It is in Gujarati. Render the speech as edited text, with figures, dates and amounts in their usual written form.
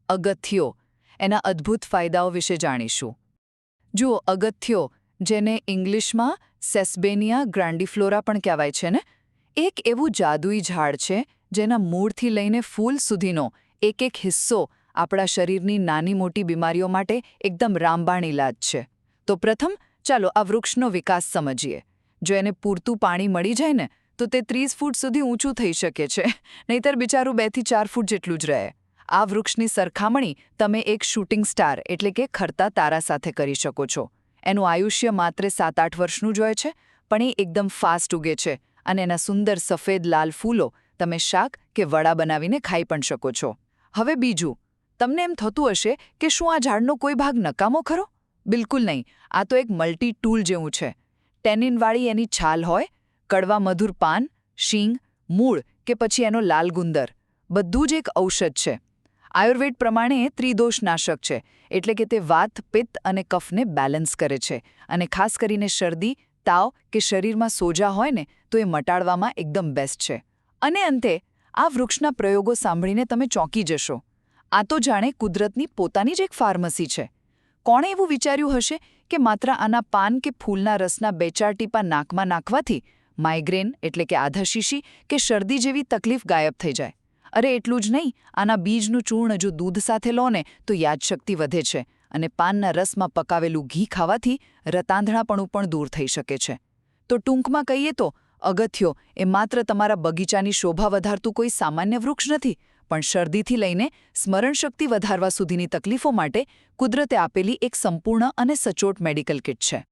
અગથ્યો એના અદ્ભુત ફાયદાઓ વિશે જાણીશું. જુઓ, અગથ્યો, જેને ઇંગ્લિશમાં સેસ્બેનિયા ગ્રાન્ડિફ્લોરા પણ કહેવાય છે ને, એક એવું જાદુઈ ઝાડ છે જેના મૂળથી લઈને ફૂલ સુધીનો એક હિસ્સો આપણા શરીરની નાની મોટી બીમારીઓ માટે એકદમ રામબાણ ઇલાજ છે. તો પ્રથમ ચાલો આ વૃક્ષનો વિકાસ સમજીએ. જો એને પૂરતું પાણી મળી જાય ને તો તે 30 ફૂટ સુધી ઊંચું થઈ શકે છે, નહીતર બિચારું 2 થી 4 ફૂટ જેટલું જ રહે. આ વૃક્ષની સરખામણી તમે એક શૂટિંગ સ્ટાર એટલે કે ખરતા તારા સાથે કરી શકો છો. એનું આયુષ્ય માત્ર 7-8 વર્ષનું જ હોય છે, પણ એ એકદમ ફાસ્ટ ઉગે છે અને એના સુંદર સફેદ લાલ ફૂલો તમે શાક કે વડા બનાવીને ખાઈ પણ શકો છો. હવે બીજું, તમને એમ થતું હશે કે શું આ ઝાડનો કોઈ ભાગ નકામો ખરો? બિલકુલ નહીં. આ તો એક મલ્ટી ટૂલ જેવું છે. ટેનિનવાળી એની છાલ હોય, કડવા મધુર પાન, શીંગ, મૂળ કે પછી એનો લાલ ગુંદર, બધું જ એક ઔષધ છે. આયુર્વેદ પ્રમાણે એ ત્રિદોષનાશક છે, એટલે કે તે વાત, પિત્ત અને કફને બેલેન્સ કરે છે અને ખાસ કરીને શરદી, તાવ કે શરીરમાં સોજા હોય ને તો એ મટાડવામાં એકદમ બેસ્ટ છે. અને અંતે આ વૃક્ષના પ્રયોગો સાંભળીને તમે ચોંકી જશો. આ તો જાણે કુદરતની પોતાની જ એક ફાર્મસી છે. કોણે એવું વિચાર્યું હશે કે માત્ર આના પાન કે ફૂલના રસના 2-4 ટીપા નાકમાં નાખવાથી માઇગ્રેન એટલે કે આધાશીશી કે શરદી જેવી તકલીફ ગાયબ થઈ જાય? અરે એટલું જ નહીં, આના બીજનું ચૂર્ણ જો દૂધ સાથે લો ને તો યાદશક્તિ વધે છે અને પાનના રસમાં પકાવેલું ઘી ખાવાથી રતાંધણાપણું પણ દૂર થઈ શકે છે. તો ટૂંકમાં કહીએ તો અગથ્યો એ માત્ર તમારા બગીચાની શોભા વધારતું કોઈ સામાન્ય વૃક્ષ નથી, પણ શરદીથી લઈને સ્મરણશક્તિ વધારવા સુધીની તકલીફો માટે કુદરતે આપેલી એક સંપૂર્ણ અને સચોટ મેડિકલ કિટ છે.